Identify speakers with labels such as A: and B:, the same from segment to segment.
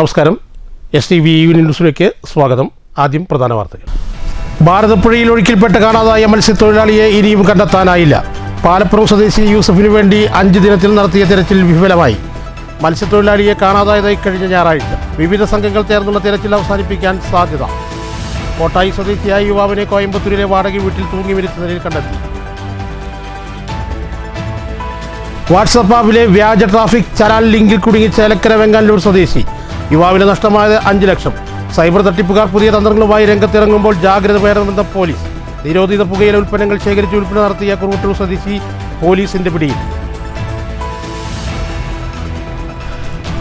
A: നമസ്കാരം. STV ന്യൂസിലേക്ക് സ്വാഗതം. ആദ്യം പ്രധാന വാർത്തകൾ. ഭാരതപ്പുഴയിൽ ഒഴുക്കിൽപ്പെട്ട് കാണാതായ മത്സ്യത്തൊഴിലാളിയെ ഇനിയും കണ്ടെത്താനായില്ല. പാലപ്പുറം സ്വദേശി യൂസഫിനു വേണ്ടി 5 ദിനത്തിൽ നടത്തിയ തെരച്ചിൽ വിഫലമായി. മത്സ്യത്തൊഴിലാളിയെ കാണാതായതായി കഴിഞ്ഞ ഞായറാഴ്ച. വിവിധ സംഘങ്ങൾ ചേർന്നുള്ള തെരച്ചിൽ അവസാനിപ്പിക്കാൻ സാധ്യത. കോട്ടായി സ്വദേശിയായ യുവാവിനെ കോയമ്പത്തൂരിലെ വാടക വീട്ടിൽ തൂങ്ങി മരിച്ച നിലയിൽ കണ്ടെത്തി. വാട്സ്ആപ്പ് ആപ്പിലെ വ്യാജ ട്രാഫിക് ചലാൻ ലിങ്കിൽ കുടുങ്ങി ചേലക്കര വെങ്ങാനല്ലൂർ സ്വദേശി. യുവാവിന് നഷ്ടമായത് 5 ലക്ഷം. സൈബർ തട്ടിപ്പുകാർ പുതിയ തന്ത്രങ്ങളുമായി രംഗത്തിറങ്ങുമ്പോൾ ജാഗ്രത വേണമെന്ന പോലീസ്. നിരോധിത പുകയില ഉൽപ്പന്നങ്ങൾ ശേഖരിച്ച് വിൽപ്പന നടത്തിയ കുറുവട്ടൂർ സ്വദേശി പോലീസിന്റെ പിടിയിൽ.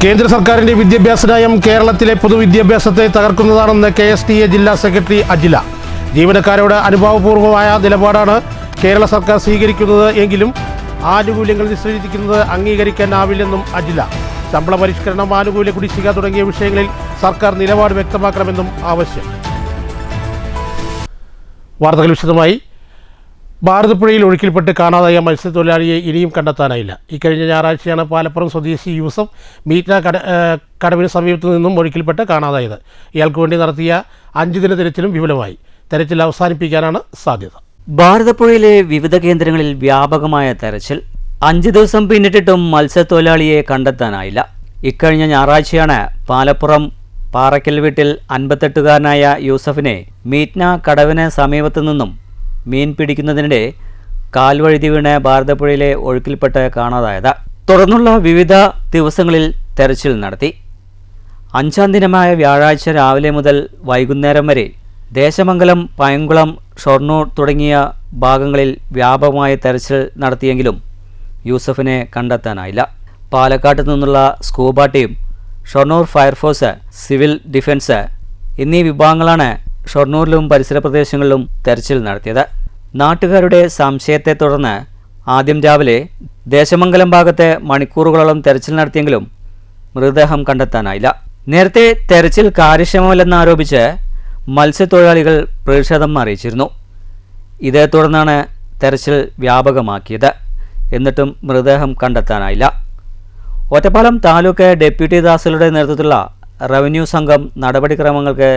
A: കേന്ദ്ര സർക്കാരിന്റെ വിദ്യാഭ്യാസ നയം കേരളത്തിലെ പൊതുവിദ്യാഭ്യാസത്തെ തകർക്കുന്നതാണെന്ന് KSTA ജില്ലാ സെക്രട്ടറി അജില. ജീവനക്കാരോട് അനുഭാവപൂർവമായ നിലപാടാണ് കേരള സർക്കാർ സ്വീകരിക്കുന്നത് എങ്കിലും ആനുകൂല്യങ്ങൾ നിശ്ചയിക്കുന്നത് അംഗീകരിക്കാനാവില്ലെന്നും അജില. ശമ്പള പരിഷ്കരണം, ആനുകൂല്യ കുടിശ്ശിക തുടങ്ങിയ വിഷയങ്ങളിൽ സർക്കാർ നിലപാട് വ്യക്തമാക്കണമെന്നും ആവശ്യം. വാർത്തകൾ വിശദമായി. ഭാരതപ്പുഴയിൽ ഒഴുക്കിൽപ്പെട്ട് കാണാതായ മത്സ്യത്തൊഴിലാളിയെ ഇനിയും കണ്ടെത്താനായില്ല. ഇക്കഴിഞ്ഞ ഞായറാഴ്ചയാണ് പാലപ്പുറം സ്വദേശി യൂസഫ് മീറ്റ്ന കടവിന് സമീപത്തു നിന്നും ഒഴുക്കിൽപ്പെട്ട് കാണാതായത്. ഇയാൾക്ക് വേണ്ടി നടത്തിയ 5 ദിന തെരച്ചിലും വിഫലമായി. തെരച്ചിൽ അവസാനിപ്പിക്കാനാണ് സാധ്യത.
B: ഭാരതപ്പുഴയിലെ വിവിധ കേന്ദ്രങ്ങളിൽ വ്യാപകമായ തെരച്ചിൽ. 5 ദിവസം പിന്നിട്ടിട്ടും മത്സ്യത്തൊഴിലാളിയെ കണ്ടെത്താനായില്ല. ഇക്കഴിഞ്ഞ ഞായറാഴ്ചയാണ് പാലപ്പുറം പാറയ്ക്കൽ വീട്ടിൽ 58-കാരനായ യൂസഫിനെ മീറ്റ്ന കടവിന് സമീപത്തു നിന്നും മീൻ പിടിക്കുന്നതിനിടെ കാൽവഴുതി വീണ് ഭാരതപ്പുഴയിലെ ഒഴുക്കിൽപ്പെട്ട് കാണാതായത്. തുടർന്നുള്ള വിവിധ ദിവസങ്ങളിൽ തെരച്ചിൽ നടത്തി. 5-ാം ദിനമായ വ്യാഴാഴ്ച രാവിലെ മുതൽ വൈകുന്നേരം വരെ ദേശമംഗലം, പയങ്കുളം, ഷൊർണൂർ തുടങ്ങിയ ഭാഗങ്ങളിൽ വ്യാപകമായ തെരച്ചിൽ നടത്തിയെങ്കിലും യൂസഫിനെ കണ്ടെത്താനായില്ല. പാലക്കാട്ട് നിന്നുള്ള scuba team, Shoranur fire force, civil defence എന്നീ വിഭാഗങ്ങളാണ് ഷൊർണൂരിലും പരിസര പ്രദേശങ്ങളിലും തെരച്ചിൽ നടത്തിയത്. നാട്ടുകാരുടെ സംശയത്തെ തുടർന്ന് ആദ്യം രാവിലെ ദേശമംഗലം ഭാഗത്ത് മണിക്കൂറുകളോളം തെരച്ചിൽ നടത്തിയെങ്കിലും മൃതദേഹം കണ്ടെത്താനായില്ല. നേരത്തെ തെരച്ചിൽ കാര്യക്ഷമമല്ലെന്നാരോപിച്ച് മത്സ്യത്തൊഴിലാളികൾ പ്രതിഷേധം അറിയിച്ചിരുന്നു. ഇതേ തുടർന്നാണ് തെരച്ചിൽ വ്യാപകമാക്കിയത്. എന്നിട്ടും മൃതദേഹം കണ്ടെത്താനായില്ല. ഒറ്റപ്പാലം താലൂക്ക് ഡെപ്യൂട്ടി തഹസിൽദാരുടെ നേതൃത്വത്തിലുള്ള റവന്യൂ സംഘം നടപടിക്രമങ്ങൾക്ക്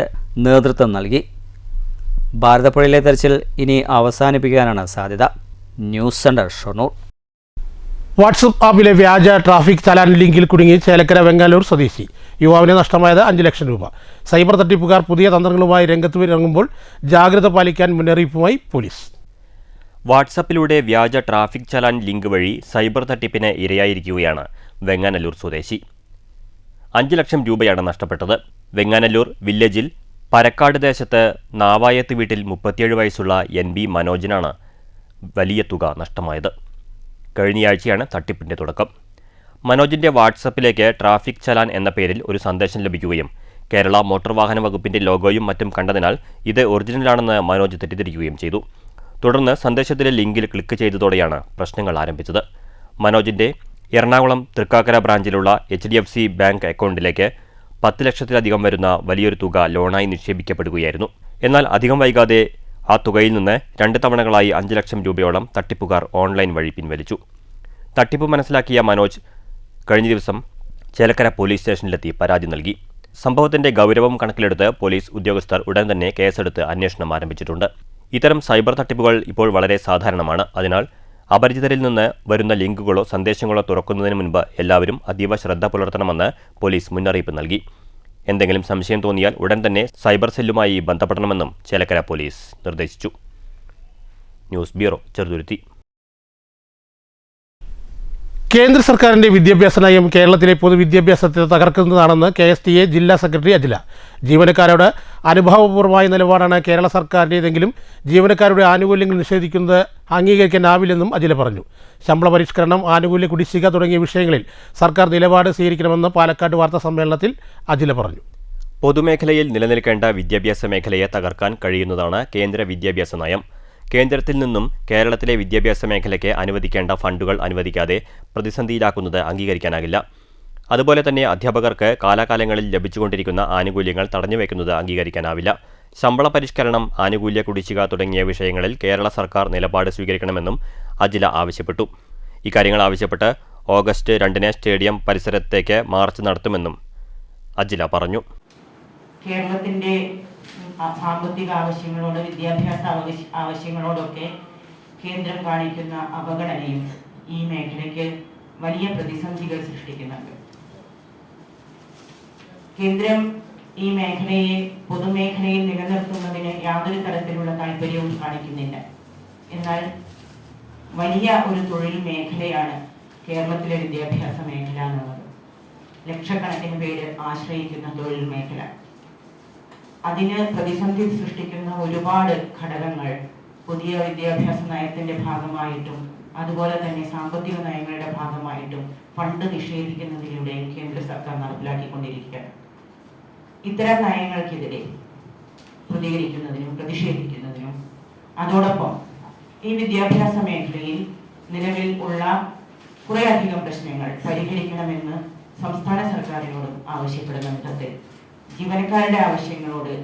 B: നേതൃത്വം നൽകി. ഭാരതപ്പുഴയിലെ തെരച്ചിൽ ഇനി അവസാനിപ്പിക്കാനാണ് സാധ്യത. News centre, Shoranur.
A: വാട്സ്ആപ്പ് ആപ്പിലെ വ്യാജ ട്രാഫിക് ചലാൻ ലിങ്കിൽ കുടുങ്ങി ചേലക്കര വെങ്ങാനല്ലൂർ സ്വദേശി. യുവാവിന് നഷ്ടമായത് 5 ലക്ഷം രൂപ. സൈബർ തട്ടിപ്പുകാർ പുതിയ തന്ത്രങ്ങളുമായി രംഗത്ത് ഇറങ്ങുമ്പോൾ ജാഗ്രത പാലിക്കാൻ മുന്നറിയിപ്പുമായി പോലീസ്.
C: വാട്സാപ്പിലൂടെ വ്യാജ ട്രാഫിക് ചലാൻ ലിങ്ക് വഴി സൈബർ തട്ടിപ്പിന് ഇരയായിരിക്കുകയാണ് വെങ്ങാനല്ലൂർ സ്വദേശി. 5 ലക്ഷം രൂപയാണ് നഷ്ടപ്പെട്ടത്. വെങ്ങാനല്ലൂർ വില്ലേജിൽ പരക്കാട് ദേശത്ത് നാവായത്ത് വീട്ടിൽ 37 വയസ്സുള്ള NB മനോജിനാണ് വലിയ തുക നഷ്ടമായത്. കഴിഞ്ഞയാഴ്ചയാണ് തട്ടിപ്പിൻ്റെ തുടക്കം. മനോജിൻ്റെ വാട്സപ്പിലേക്ക് ട്രാഫിക് ചലാൻ എന്ന പേരിൽ ഒരു സന്ദേശം ലഭിക്കുകയും കേരള മോട്ടോർ വാഹന വകുപ്പിൻ്റെ ലോഗോയും മറ്റും കണ്ടതിനാൽ ഇത് ഒറിജിനലാണെന്ന് മനോജ് തെറ്റിദ്ധരിക്കുകയും ചെയ്തു. തുടർന്ന് സന്ദേശത്തിലെ ലിങ്കിൽ ക്ലിക്ക് ചെയ്തതോടെയാണ് പ്രശ്നങ്ങൾ ആരംഭിച്ചത്. മനോജിൻ്റെ എറണാകുളം തൃക്കാക്കര ബ്രാഞ്ചിലുള്ള HDFC ബാങ്ക് അക്കൗണ്ടിലേക്ക് 10 ലക്ഷത്തിലധികം വരുന്ന വലിയൊരു തുക ലോണായി നിക്ഷേപിക്കപ്പെടുകയായിരുന്നു. എന്നാൽ അധികം വൈകാതെ ആ തുകയിൽ നിന്ന് 2 തവണകളായി 5 ലക്ഷം രൂപയോളം തട്ടിപ്പുകാർ ഓൺലൈൻ വഴി പിൻവലിച്ചു. തട്ടിപ്പ് മനസ്സിലാക്കിയ മനോജ് കഴിഞ്ഞ ദിവസം ചേലക്കര പോലീസ് സ്റ്റേഷനിലെത്തി പരാതി നൽകി. സംഭവത്തിന്റെ ഗൗരവം കണക്കിലെടുത്ത് പോലീസ് ഉദ്യോഗസ്ഥർ ഉടൻ തന്നെ കേസെടുത്ത് അന്വേഷണം ആരംഭിച്ചിട്ടുണ്ട്. ഇത്തരം സൈബർ തട്ടിപ്പുകൾ ഇപ്പോൾ വളരെ സാധാരണമാണ്. അതിനാൽ അപരിചിതരിൽ നിന്ന് വരുന്ന ലിങ്കുകളോ സന്ദേശങ്ങളോ തുറക്കുന്നതിന് മുൻപ് എല്ലാവരും അതീവ ശ്രദ്ധ പുലർത്തണമെന്ന് പോലീസ് മുന്നറിയിപ്പ് നൽകി. എന്തെങ്കിലും സംശയം തോന്നിയാൽ ഉടൻ തന്നെ സൈബർ സെല്ലുമായി ബന്ധപ്പെടണമെന്നും ചേലക്കര പോലീസ് നിർദ്ദേശിച്ചു. News bureau, Cheruthuruthy.
A: കേന്ദ്ര സർക്കാരിന്റെ വിദ്യാഭ്യാസ നയം കേരളത്തിലെ പൊതുവിദ്യാഭ്യാസത്തെ തകർക്കുന്നതാണെന്ന് KSTA ജില്ലാ സെക്രട്ടറി അജില. ജീവനക്കാരോട് അനുഭാവപൂർവമായ നിലപാടാണ് കേരള സർക്കാരിൻ്റെതെങ്കിലും ജീവനക്കാരുടെ ആനുകൂല്യങ്ങൾ നിഷേധിക്കുന്നത് അംഗീകരിക്കാനാവില്ലെന്നും അജില പറഞ്ഞു. ശമ്പള പരിഷ്കരണം, ആനുകൂല്യ കുടിശ്ശിക തുടങ്ങിയ വിഷയങ്ങളിൽ സർക്കാർ നിലപാട് സ്വീകരിക്കണമെന്ന് പാലക്കാട് വാർത്താ സമ്മേളനത്തിൽ അജില പറഞ്ഞു.
C: പൊതുമേഖലയിൽ നിലനിൽക്കേണ്ട വിദ്യാഭ്യാസ മേഖലയെ തകർക്കാൻ കഴിയുന്നതാണ് കേന്ദ്ര വിദ്യാഭ്യാസ നയം. കേന്ദ്രത്തിൽ നിന്നും കേരളത്തിലെ വിദ്യാഭ്യാസ മേഖലയ്ക്ക് അനുവദിക്കേണ്ട ഫണ്ടുകൾ അനുവദിക്കാതെ പ്രതിസന്ധിയിലാക്കുന്നത് അംഗീകരിക്കാനാകില്ല. അതുപോലെ തന്നെ അധ്യാപകർക്ക് കാലാകാലങ്ങളിൽ ലഭിച്ചുകൊണ്ടിരിക്കുന്ന ആനുകൂല്യങ്ങൾ തടഞ്ഞുവെക്കുന്നത് അംഗീകരിക്കാനാവില്ല. ശമ്പള പരിഷ്കരണം, ആനുകൂല്യ കുടിശ്ശിക തുടങ്ങിയ വിഷയങ്ങളിൽ കേരള സർക്കാർ നിലപാട് സ്വീകരിക്കണമെന്നും അജില ആവശ്യപ്പെട്ടു. ഇക്കാര്യങ്ങൾ ആവശ്യപ്പെട്ട് ഓഗസ്റ്റ് 2 സ്റ്റേഡിയം പരിസരത്തേക്ക് മാർച്ച് നടത്തുമെന്നും അജില പറഞ്ഞു.
D: കേരളത്തിൻ്റെ സാമ്പത്തിക ആവശ്യങ്ങളോട്, വിദ്യാഭ്യാസ ആവശ്യങ്ങളോടൊക്കെ കേന്ദ്രം കാണിക്കുന്ന അവഗണനയും ഈ മേഖലയ്ക്ക് വലിയ പ്രതിസന്ധികൾ സൃഷ്ടിക്കുന്നുണ്ട്. കേന്ദ്രം ഈ മേഖലയെ പൊതുമേഖലയിൽ നിലനിർത്തുന്നതിന് യാതൊരു തരത്തിലുള്ള താല്പര്യവും കാണിക്കുന്നില്ല. എന്നാൽ വലിയ ഒരു തൊഴിൽ മേഖലയാണ് കേരളത്തിലെ വിദ്യാഭ്യാസ മേഖല എന്നുള്ളത്. ലക്ഷക്കണക്കിന് പേര് ആശ്രയിക്കുന്ന തൊഴിൽ മേഖല. അതിന് പ്രതിസന്ധി സൃഷ്ടിക്കുന്ന ഒരുപാട് ഘടകങ്ങൾ പുതിയ വിദ്യാഭ്യാസ നയത്തിന്റെ ഭാഗമായിട്ടും അതുപോലെ തന്നെ സാമ്പത്തിക നയങ്ങളുടെ ഭാഗമായിട്ടും ഫണ്ട് നിഷേധിക്കുന്നതിലൂടെയും കേന്ദ്ര സർക്കാർ നടപ്പിലാക്കിക്കൊണ്ടിരിക്കുകയാണ്. ഇത്തരം നയങ്ങൾക്കെതിരെ പ്രതികരിക്കുന്നതിനും പ്രതിഷേധിക്കുന്നതിനും അതോടൊപ്പം ഈ വിദ്യാഭ്യാസ മേഖലയിൽ നിലവിൽ ഉള്ള കുറേയധികം പ്രശ്നങ്ങൾ പരിഹരിക്കണമെന്ന് സംസ്ഥാന സർക്കാരിനോടും ആവശ്യപ്പെടുന്ന വിധത്തിൽ ജീവനക്കാരുടെ ആവശ്യങ്ങളോട്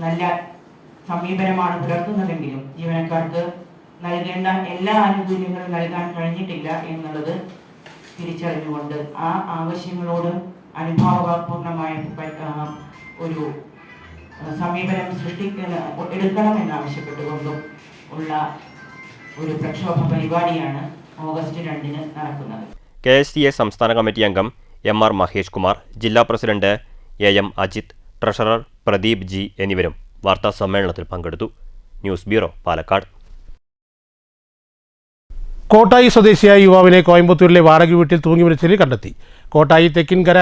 D: നല്ല സമീപനമാണ് പുലർത്തുന്നതെങ്കിലും ജീവനക്കാർക്ക് നൽകേണ്ട എല്ലാ ആനുകൂല്യങ്ങളും നൽകാൻ കഴിഞ്ഞിട്ടില്ല എന്നുള്ളത് തിരിച്ചറിഞ്ഞുകൊണ്ട് ആ ആവശ്യങ്ങളോട് അനുഭാവപൂർണമായ ഒരു സമീപനം എടുക്കണമെന്നാവശ്യപ്പെട്ടുകൊണ്ടും ഉള്ള ഒരു പ്രക്ഷോഭ പരിപാടിയാണ് ഓഗസ്റ്റ് 2-ന് നടക്കുന്നത്.
C: KSTA സംസ്ഥാന കമ്മിറ്റി അംഗം MR മഹേഷ് കുമാർ, ജില്ലാ president AM Ajith, treasurer Pradeep ji എന്നിവരും വാർത്താ സമ്മേളനത്തിൽ പങ്കെടുത്തു. News bureau, Palakkad.
A: കോട്ടായി സ്വദേശിയായ യുവാവിനെ കോയമ്പത്തൂരിലെ വാടക വീട്ടിൽ തൂങ്ങി മരിച്ചതിൽ കണ്ടെത്തി. കോട്ടായി തെക്കിൻകര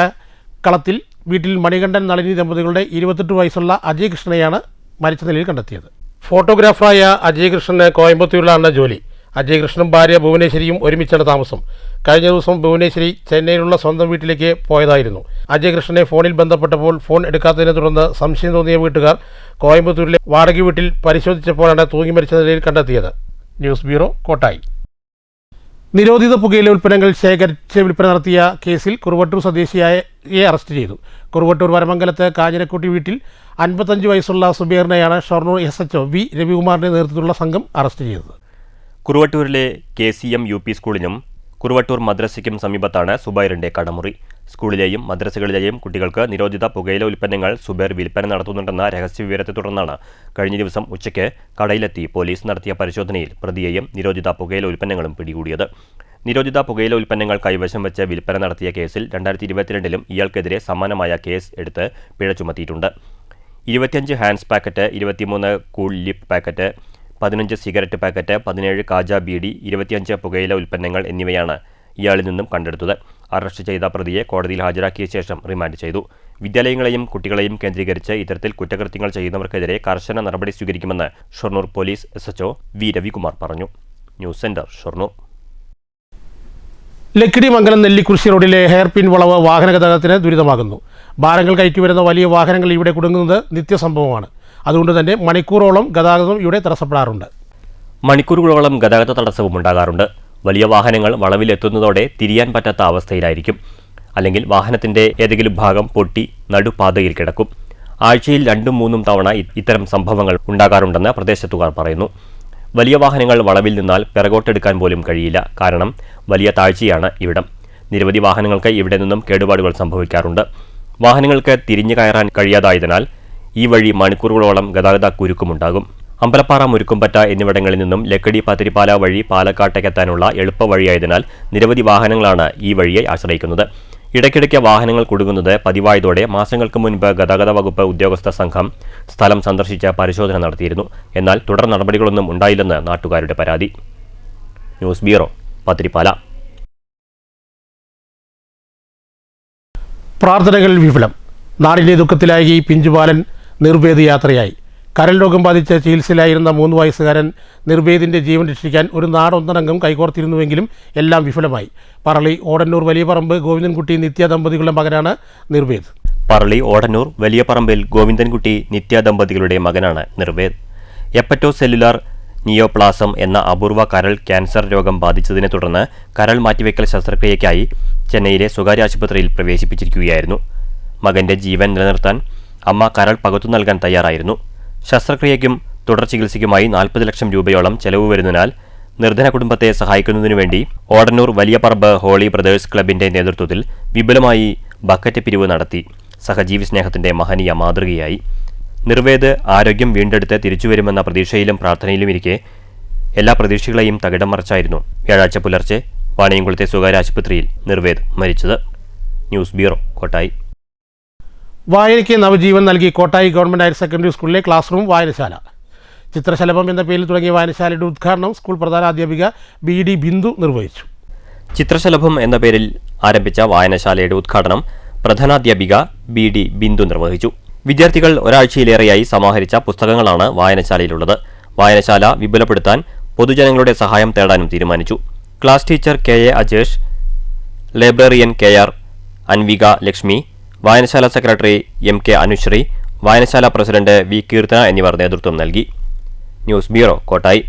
A: കളത്തിൽ വീട്ടിൽ മണികണ്ഠൻ നളിനി ദമ്പതികളുടെ 28 വയസ്സുള്ള അജയ് കൃഷ്ണനെയാണ് മരിച്ച നിലയിൽ കണ്ടെത്തിയത്. ഫോട്ടോഗ്രാഫറായ അജയ് കൃഷ്ണന് കോയമ്പത്തൂരിലാണ് ജോലി. അജയ് കൃഷ്ണനും ഭാര്യ ഭുവനേശ്വരിയും ഒരുമിച്ചാണ് താമസം. കഴിഞ്ഞ ദിവസം ഭുവനേശ്വരി ചെന്നൈയിലുള്ള സ്വന്തം വീട്ടിലേക്ക് പോയതായിരുന്നു. അജയ് കൃഷ്ണനെ ഫോണിൽ ബന്ധപ്പെട്ടപ്പോൾ ഫോൺ എടുക്കാത്തതിനെ തുടർന്ന് സംശയം തോന്നിയ വീട്ടുകാർ കോയമ്പത്തൂരിലെ വാടക വീട്ടിൽ പരിശോധിച്ചപ്പോഴാണ് തൂങ്ങി മരിച്ച നിലയിൽ കണ്ടെത്തിയത്. News bureau, Kottayi. നിരോധിത പുകയില ഉൽപ്പന്നങ്ങൾ ശേഖരിച്ച് വിൽപ്പന നടത്തിയ കേസിൽ കുറുവട്ടൂർ സ്വദേശിയെ അറസ്റ്റ് ചെയ്തു. കുറുവട്ടൂർ വരമംഗലത്ത് കാഞ്ഞിരക്കുട്ടി വീട്ടിൽ 55 വയസ്സുള്ള സുബൈറിനെയാണ് ഷൊർണൂർ SHO V രവികുമാറിന്റെ നേതൃത്വത്തിലുള്ള സംഘം അറസ്റ്റ് ചെയ്തത്.
C: കുറുവട്ടൂരിലെ KCM UP സ്കൂളിനും കുറുവട്ടൂർ മദ്രസയ്ക്കും സമീപത്താണ് സുബൈറിന്റെ കടമുറി. സ്കൂളിലെയും മദ്രസകളിലെയും കുട്ടികൾക്ക് നിരോധിത പുകയില ഉൽപ്പന്നങ്ങൾ സുബൈർ വിൽപ്പന നടത്തുന്നുണ്ടെന്ന രഹസ്യവിവരത്തെ തുടർന്നാണ് കഴിഞ്ഞ ദിവസം ഉച്ചയ്ക്ക് കടയിലെത്തി പോലീസ് നടത്തിയ പരിശോധനയിൽ പ്രതിയെയും നിരോധിത പുകയില ഉൽപ്പന്നങ്ങളും പിടികൂടിയത്. നിരോധിത പുകയില ഉൽപ്പന്നങ്ങൾ കൈവശം വെച്ച് വിൽപ്പന നടത്തിയ കേസിൽ 2022-ലും ഇയാൾക്കെതിരെ സമാനമായ കേസ് എടുത്ത് പിഴ ചുമത്തിയിട്ടുണ്ട്. 25 Hans packet, 23 cool lip packet, 15 cigarette packet, 17 Kaja beedi, 25 പുകയില ഉൽപ്പന്നങ്ങൾ എന്നിവയാണ് ഇയാളിൽ നിന്നും കണ്ടെടുത്തത്. അറസ്റ്റ് ചെയ്ത പ്രതിയെ കോടതിയിൽ ഹാജരാക്കിയ ശേഷം റിമാൻഡ് ചെയ്തു. വിദ്യാലയങ്ങളെയും കുട്ടികളെയും കേന്ദ്രീകരിച്ച് ഇത്തരത്തിൽ കുറ്റകൃത്യങ്ങൾ ചെയ്യുന്നവർക്കെതിരെ കർശന നടപടി സ്വീകരിക്കുമെന്ന് Shoranur police SHO V Ravikumar പറഞ്ഞു. News centre, Shoranur.
A: ലക്കിടി മംഗലം നെല്ലിക്കുറിശി റോഡിലെ ഹെയർ പിൻ വളവ് വാഹന ഗതാഗതത്തിന് ദുരിതമാകുന്നു. ഭാരങ്ങൾ കയറ്റിവരുന്ന വലിയ വാഹനങ്ങൾ ഇവിടെ കുടുങ്ങുന്നത് നിത്യസംഭവമാണ്. അതുകൊണ്ട് തന്നെ മണിക്കൂറോളം ഗതാഗതം ഇവിടെ തടസ്സപ്പെടാറുണ്ട്.
C: മണിക്കൂറുകളോളം ഗതാഗത തടസ്സവും ഉണ്ടാകാറുണ്ട്. വലിയ വാഹനങ്ങൾ വളവിലെത്തുന്നതോടെ തിരിയാൻ പറ്റാത്ത അവസ്ഥയിലായിരിക്കും. അല്ലെങ്കിൽ വാഹനത്തിന്റെ ഏതെങ്കിലും ഭാഗം പൊട്ടി നടുപാതയിൽ കിടക്കും. ആഴ്ചയിൽ 2-3 തവണ ഇത്തരം സംഭവങ്ങൾ ഉണ്ടാകാറുണ്ടെന്ന് പ്രദേശത്തുകാർ പറയുന്നു. വലിയ വാഹനങ്ങൾ വളവിൽ നിന്നാൽ പിറകോട്ടെടുക്കാൻ പോലും കഴിയില്ല. കാരണം വലിയ താഴ്ചയാണ് ഇവിടം. നിരവധി വാഹനങ്ങൾക്ക് ഇവിടെ നിന്നും കേടുപാടുകൾ സംഭവിക്കാറുണ്ട്. വാഹനങ്ങൾക്ക് തിരിഞ്ഞു കയറാൻ കഴിയാതായതിനാൽ ഈ വഴി മണിക്കൂറുകളോളം ഗതാഗത കുരുക്കുമുണ്ടാകും. അമ്പലപ്പാറ, മുരുക്കുംപറ്റ എന്നിവിടങ്ങളിൽ നിന്നും ലക്കിടി പത്തിരിപ്പാല വഴി പാലക്കാട്ടേക്കെത്താനുള്ള എളുപ്പ വഴിയായതിനാൽ നിരവധി വാഹനങ്ങളാണ് ഈ വഴിയെ ആശ്രയിക്കുന്നത്. ഇടയ്ക്കിടയ്ക്ക് വാഹനങ്ങൾ കുടുങ്ങുന്നത് പതിവായതോടെ മാസങ്ങൾക്ക് മുൻപ് ഗതാഗത വകുപ്പ് ഉദ്യോഗസ്ഥ സംഘം സ്ഥലം സന്ദർശിച്ച് പരിശോധന നടത്തിയിരുന്നു. എന്നാൽ തുടർ നടപടികളൊന്നും ഉണ്ടായില്ലെന്ന് നാട്ടുകാരുടെ പരാതി. News bureau, Pathirippala.
A: പ്രാർത്ഥനകൾ വിഫലം. നാടിൻ്റെ ദുഃഖത്തിലായി പിഞ്ചുബാലൻ നിർവേദ് യാത്രയായി. കരൾ രോഗം ബാധിച്ച് ചികിത്സയിലായിരുന്ന 3 വയസ്സുകാരൻ നിർവേദിൻ്റെ ജീവൻ രക്ഷിക്കാൻ ഒരു നാടൊന്നടങ്കം കൈകോർത്തിരുന്നുവെങ്കിലും എല്ലാം വിഫലമായി. പറളി ഓടന്നൂർ വലിയപറമ്പ് ഗോവിന്ദൻകുട്ടി നിത്യ ദമ്പതികളുടെ മകനാണ് നിർവേദ്.
C: പറളി ഓടന്നൂർ വലിയപറമ്പിൽ ഗോവിന്ദൻകുട്ടി നിത്യ ദമ്പതികളുടെ മകനാണ് നിർവേദ്. എപ്പറ്റോ സെല്ലുലാർ നിയോപ്ലാസം എന്ന അപൂർവ കരൾ ക്യാൻസർ രോഗം ബാധിച്ചതിനെ തുടർന്ന് കരൾ മാറ്റിവെക്കൽ ശസ്ത്രക്രിയയ്ക്കായി ചെന്നൈയിലെ സ്വകാര്യ ആശുപത്രിയിൽ പ്രവേശിപ്പിച്ചിരിക്കുകയായിരുന്നു. മകന്റെ ജീവൻ നിലനിർത്താൻ അമ്മ കരൾ പകുത്തു നൽകാൻ തയ്യാറായിരുന്നു. ശസ്ത്രക്രിയയ്ക്കും തുടർ ചികിത്സയ്ക്കുമായി 40 ലക്ഷം രൂപയോളം ചെലവ് വരുന്നതിനാൽ നിർധന കുടുംബത്തെ സഹായിക്കുന്നതിനുവേണ്ടി ഓടന്നൂർ വലിയപറമ്പ് ഹോളി ബ്രദേഴ്സ് ക്ലബിന്റെ നേതൃത്വത്തിൽ വിപുലമായി ബക്കറ്റ് പിരിവ് നടത്തി. സഹജീവി സ്നേഹത്തിന്റെ മഹനീയ മാതൃകയായി. നിർവേദ് ആരോഗ്യം വീണ്ടെടുത്ത് തിരിച്ചുവരുമെന്ന പ്രതീക്ഷയിലും പ്രാർത്ഥനയിലും ഇരിക്കെ എല്ലാ പ്രതീക്ഷകളെയും തകിടം മറിച്ചായിരുന്നു വ്യാഴാഴ്ച പുലർച്ചെ വാണിയംകുളത്തെ സ്വകാര്യ ആശുപത്രിയിൽ നിർവേദ് മരിച്ചത്. News bureau, Kottayi.
A: വായനയ്ക്ക് നവജീവൻ നൽകി കോട്ടായി ഗവൺമെൻറ് ഹയർ സെക്കൻഡറി സ്കൂളിലെ ക്ലാസ് റൂം വായനശാല. ചിത്രശലഭം എന്ന പേരിൽ തുടങ്ങിയ വായനശാലയുടെ ഉദ്ഘാടനം സ്കൂൾ പ്രധാനാധ്യാപിക BD ബിന്ദു നിർവഹിച്ചു.
C: ചിത്രശലഭം എന്ന പേരിൽ ആരംഭിച്ച വായനശാലയുടെ ഉദ്ഘാടനം പ്രധാനാധ്യാപിക BD ബിന്ദു നിർവഹിച്ചു. വിദ്യാർത്ഥികൾ ഒരാഴ്ചയിലേറെയായി സമാഹരിച്ച പുസ്തകങ്ങളാണ് വായനശാലയിലുള്ളത്. വായനശാല വിപുലപ്പെടുത്താൻ പൊതുജനങ്ങളുടെ സഹായം തേടാനും തീരുമാനിച്ചു. Class teacher KA Ajesh, librarian KR Anvika Lakshmi, വായനശാല സെക്രട്ടറി MK അനുശ്രീ, വായനശാല പ്രസിഡന്റ് V കീർത്തന എന്നിവർ നേതൃത്വം നൽകി. News bureau, Kottayi.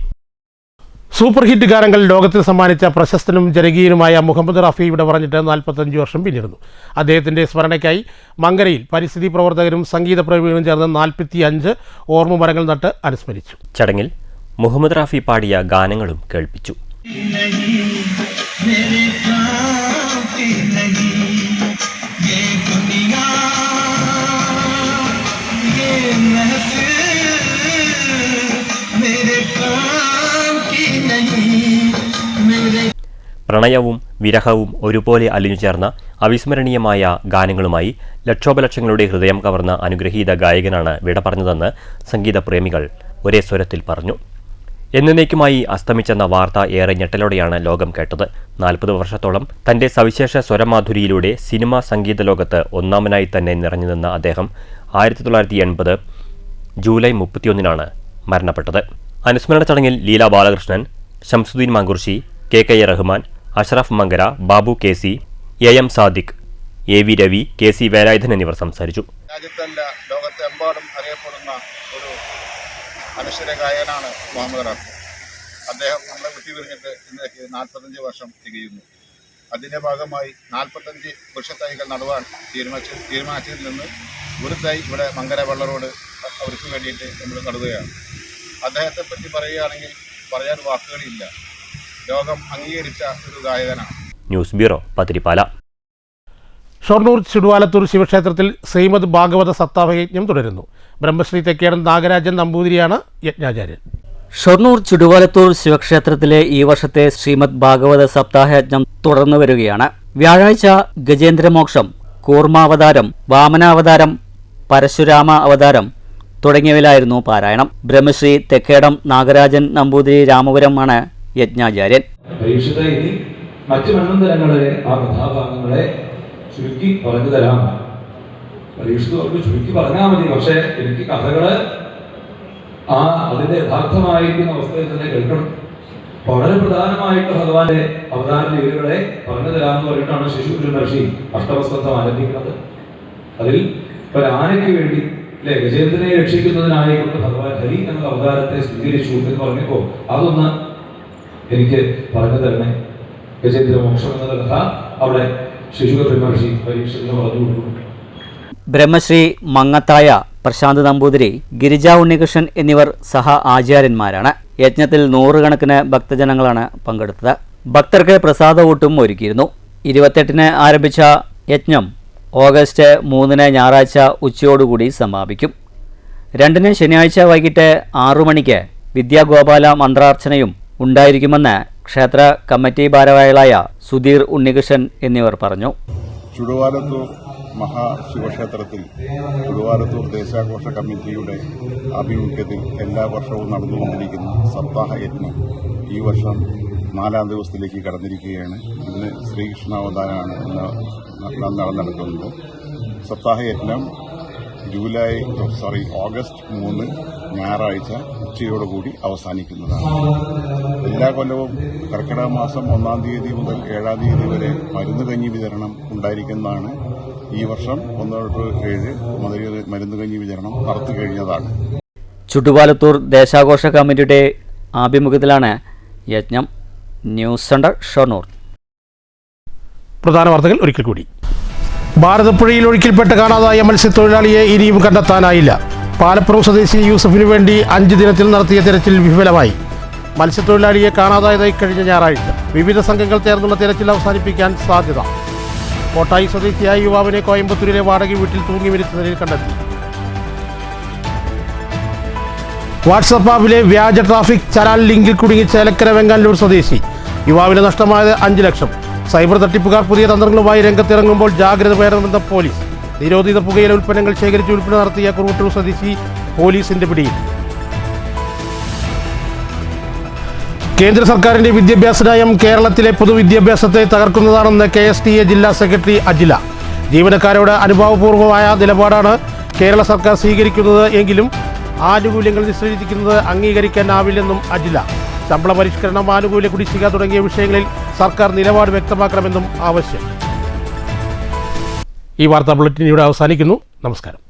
A: Super hit ഗാനങ്ങൾ ലോകത്തിന് സമ്മാനിച്ച പ്രശസ്തനും ജനകീയനുമായ മുഹമ്മദ് റാഫി ഇവിടെ പറഞ്ഞിട്ട് 45 വർഷം പിന്നിടുന്നു. അദ്ദേഹത്തിൻ്റെ സ്മരണയ്ക്കായി മങ്കരയിൽ പരിസ്ഥിതി പ്രവർത്തകരും സംഗീത പ്രേമികളും ചേർന്ന് 45 ഓർമ്മ മരങ്ങൾ നട്ട് അനുസ്മരിച്ചു.
C: ചടങ്ങിൽ മുഹമ്മദ് റാഫി പാടിയ ഗാനങ്ങളും കേൾപ്പിച്ചു. പ്രണയവും വിരഹവും ഒരുപോലെ അലിഞ്ഞു ചേർന്ന അവിസ്മരണീയമായ ഗാനങ്ങളുമായി ലക്ഷോപലക്ഷങ്ങളുടെ ഹൃദയം കവർന്ന അനുഗ്രഹീത ഗായകനാണ് വിട പറഞ്ഞതെന്ന് സംഗീത പ്രേമികൾ ഒരേ സ്വരത്തിൽ പറഞ്ഞു. എന്നേക്കുമായി അസ്തമിച്ചെന്ന വാർത്ത ഏറെ ഞെട്ടലോടെയാണ് ലോകം കേട്ടത്. 40 വർഷത്തോളം തന്റെ സവിശേഷ സ്വരമാധുരിയിലൂടെ സിനിമാ സംഗീത ലോകത്ത് ഒന്നാമനായി തന്നെ നിറഞ്ഞു നിന്ന അദ്ദേഹം 1980 ജൂലൈ 31 മരണപ്പെട്ടത്. അനുസ്മരണ ചടങ്ങിൽ Leela Balakrishnan, Shamsuddin Mankurussi, KK Rahman, Ashraf Mankara, Babu KC, AM Sadiq, AV Ravi, KC Velayudhan എന്നിവർ സംസാരിച്ചു.
E: രാജ്യത്തല്ല ലോകത്തെമ്പാടും അറിയപ്പെടുന്ന ഒരു അനശ്വര ഗായകനാണ് മുഹമ്മദ് റാഫി. അദ്ദേഹം നമ്മളെ വിട്ടുപിരിഞ്ഞിട്ട് ഇന്നേക്ക് 45 വർഷം തികയുന്നു. അതിൻ്റെ ഭാഗമായി 45 വൃക്ഷത്തൈകൾ നടുവാൻ തീരുമാനിച്ചതിൽ നിന്ന് ഒരു തൈ ഇവിടെ മങ്കര വെള്ളറോഡ് അവർക്ക് വേണ്ടിയിട്ട് നമ്മൾ നടുകയാണ്. അദ്ദേഹത്തെപ്പറ്റി പറയുകയാണെങ്കിൽ പറയാൻ വാക്കുകളില്ല. ലോകം അംഗീകരിച്ച ഒരു ഗായകനാണ്.
C: News bureau, Pathirippala.
A: ഷൊർണൂർ ചുടുവാലത്തൂർ ശിവക്ഷേത്രത്തിൽ ശ്രീമദ് ഭാഗവത സപ്താഹയജ്ഞം തുടരുന്നു. ബ്രഹ്മശ്രീ തെക്കേടൻ നാഗരാജൻ നമ്പൂതിരിയാണ് യജ്ഞാചാര്യൻ.
B: ഷൊർണൂർ ചുടുവാലത്തൂർ ശിവക്ഷേത്രത്തിലെ ഈ വർഷത്തെ ശ്രീമദ് ഭാഗവത സപ്താഹയജ്ഞം തുടർന്നു വരികയാണ്. വ്യാഴാഴ്ച ഗജേന്ദ്രമോക്ഷം, കൂർമാവതാരം, വാമനാവതാരം, പരശുരാമ അവതാരം തുടങ്ങിയവയിലായിരുന്നു പാരായണം. ബ്രഹ്മശ്രീ തെക്കേടം നാഗരാജൻ നമ്പൂതിരി രാമപുരമാണ് യജ്ഞാചാര്യൻ.
F: പരീക്ഷിത ഇനി മറ്റു മണ്ണന്തരങ്ങളിലെ ആ കഥാഭാഗങ്ങളെ ചുരുക്കി പറഞ്ഞു തരാം. പരീക്ഷിത് അവർക്ക് ചുരുക്കി പറഞ്ഞാൽ മതി, പക്ഷെ എനിക്ക് കഥകള് അതിന്റെ യഥാർത്ഥമായിരിക്കുന്ന അവസ്ഥയിൽ തന്നെ കേൾക്കണം. വളരെ പ്രധാനമായിട്ട് ഭഗവാന്റെ അവതാര ലീലകളെ പറഞ്ഞു തരാമെന്ന് പറഞ്ഞിട്ടാണ് ശിശുപുരൻ മഹർഷി അഷ്ടമസ്കന്ധം ആരംഭിക്കുന്നത്. അതിൽ ഒരു ആനയ്ക്ക് വേണ്ടി ഗജേന്ദ്രനെ രക്ഷിക്കുന്നതിനായിക്കൊണ്ട് ഭഗവാൻ ഹരി എന്ന അവതാരത്തെ സ്വീകരിച്ചു എന്ന് പറഞ്ഞപ്പോൾ അതൊന്ന് എനിക്ക് പറഞ്ഞു തരണേ. ഗജേന്ദ്രമോക്ഷം എന്ന കഥ അവിടെ ശിശുപുരൻ മഹർഷി പരീക്ഷത്തിന് പറഞ്ഞു കൊടുക്കുന്നു.
B: ബ്രഹ്മശ്രീ മങ്ങത്തായ പ്രശാന്ത് നമ്പൂതിരി, ഗിരിജ ഉണ്ണികൃഷ്ണൻ എന്നിവർ സഹ ആചാര്യന്മാരാണ്. യജ്ഞത്തിൽ 100 കണക്കിന് ഭക്തജനങ്ങളാണ് പങ്കെടുത്തത്. ഭക്തർക്ക് പ്രസാദകൂട്ടും ഒരുക്കിയിരുന്നു. 28 ആരംഭിച്ച യജ്ഞം ഓഗസ്റ്റ് 3 ഞായറാഴ്ച ഉച്ചയോടുകൂടി സമാപിക്കും. 2 ശനിയാഴ്ച വൈകിട്ട് 6 മണിക്ക് വിദ്യാഗോപാല മന്ത്രാർച്ചനയും ഉണ്ടായിരിക്കുമെന്ന് ക്ഷേത്ര കമ്മിറ്റി ഭാരവാഹികളായ സുധീർ ഉണ്ണികൃഷ്ണൻ എന്നിവർ പറഞ്ഞു.
E: ചുടുവാലത്തൂർ മഹാശിവക്ഷേത്രത്തിൽ ചുടുവാലത്തൂർ ദേശാഘോഷ കമ്മിറ്റിയുടെ ആഭിമുഖ്യത്തിൽ എല്ലാ വർഷവും നടന്നുകൊണ്ടിരിക്കുന്ന സപ്താഹ യജ്ഞം ഈ വർഷം 4ാം ദിവസത്തിലേക്ക് കടന്നിരിക്കുകയാണ്. ഇന്ന് ശ്രീകൃഷ്ണാവതാരമാണ് നടക്കുന്നത്. സപ്താഹ യജ്ഞം ഓഗസ്റ്റ് 3 ഞായറാഴ്ച ഉച്ചയോടുകൂടി അവസാനിക്കുന്നതാണ്. എല്ലാ കൊല്ലവും കർക്കിടക മാസം 1-ാം തീയതി മുതൽ 7-ാം തീയതി വരെ മരുന്ന് കഞ്ഞി വിതരണം ഉണ്ടായിരിക്കുന്നതാണ്. ഈ വർഷം 1-7 മരുന്ന് കഞ്ഞി വിതരണം നടത്തി കഴിഞ്ഞതാണ്.
B: ചുടുവാലത്തൂർ ദേശാഘോഷ കമ്മിറ്റിയുടെ ആഭിമുഖ്യത്തിലാണ് യജ്ഞം. News centre, Shoranur.
A: പ്രധാന വാർത്തകൾ ഒരിക്കൽ കൂടി. ഭാരതപ്പുഴയിൽ ഒഴുക്കിൽപ്പെട്ട് കാണാതായ മത്സ്യത്തൊഴിലാളിയെ ഇനിയും കണ്ടെത്താനായില്ല. പാലപ്പുറം സ്വദേശി യൂസഫിനു വേണ്ടി 5 ദിനത്തിൽ നടത്തിയ തെരച്ചിൽ വിഫലമായി. മത്സ്യത്തൊഴിലാളിയെ കാണാതായതായി കഴിഞ്ഞ ഞായറാഴ്ച. വിവിധ സംഘങ്ങൾ ചേർന്നുള്ള തെരച്ചിൽ അവസാനിപ്പിക്കാൻ സാധ്യത. കോട്ടായി സ്വദേശിയായ യുവാവിനെ കോയമ്പത്തൂരിലെ വാടക വീട്ടിൽ തൂങ്ങി മരിച്ച നിലയിൽ കണ്ടെത്തി. വാട്സപ്പ് ആപ്പിലെ വ്യാജ ട്രാഫിക് ചലാൻ ലിങ്കിൽ കുടുങ്ങി ചേലക്കര വെങ്ങാനല്ലൂർ സ്വദേശി. യുവാവിന് നഷ്ടമായത് 5 ലക്ഷം. സൈബർ തട്ടിപ്പുകാർ പുതിയ തന്ത്രങ്ങളുമായി രംഗത്തിറങ്ങുമ്പോൾ ജാഗ്രത വേണമെന്ന പോലീസ്. നിരോധിത പുകയില ഉൽപ്പന്നങ്ങൾ ശേഖരിച്ച് വിൽപ്പന നടത്തിയ കുറുവട്ടൂർ സ്വദേശി പോലീസിന്റെ പിടിയിൽ. കേന്ദ്ര സർക്കാരിന്റെ വിദ്യാഭ്യാസ നയം കേരളത്തിലെ പൊതുവിദ്യാഭ്യാസത്തെ തകർക്കുന്നതാണെന്ന് KSTA ജില്ലാ സെക്രട്ടറി അജില. ജീവനക്കാരോട് അനുഭാവപൂർവമായ നിലപാടാണ് കേരള സർക്കാർ സ്വീകരിക്കുന്നത് എങ്കിലും ആനുകൂല്യങ്ങൾ നിശ്ചയിക്കുന്നത് അംഗീകരിക്കാനാവില്ലെന്നും അജില. ശമ്പള പരിഷ്കരണം, ആനുകൂല്യ കുടിശ്ശിക തുടങ്ങിയ വിഷയങ്ങളിൽ സർക്കാർ നിലപാട് വ്യക്തമാക്കണമെന്നും ആവശ്യം. ഈ വാർത്താ ബുള്ളറ്റിൻ ഇവിടെ അവസാനിക്കുന്നു. നമസ്കാരം.